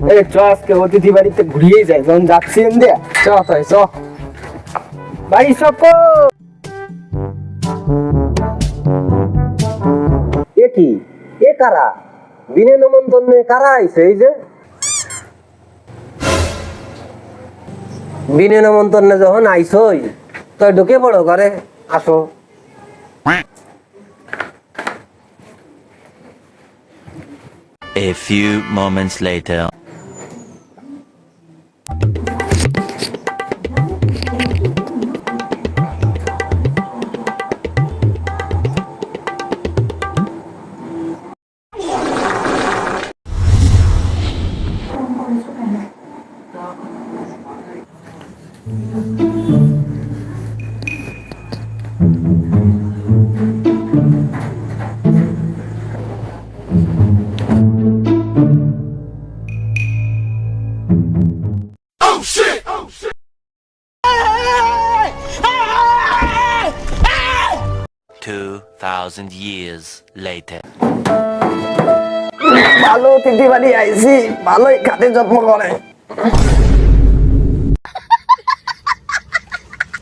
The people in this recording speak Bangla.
এই চ আজকে অতিথি বাড়িতে ঘুরিয়ে যায় যখন যাচ্ছি ইন্ডিয়া চ তাই চ ভাই সকল এ কি এ কারা বিনে নিমন্ত্রণে কারা আইছে এই যে বিনে নিমন্ত্রণে যখন আইসই তো ঢুকে পড়ো ঘরে আসো A few moments later. Oh shit! 2,000 years later. ভালো অতিথি বাড়ি আইছি ভালোই খাতে যত্ন করে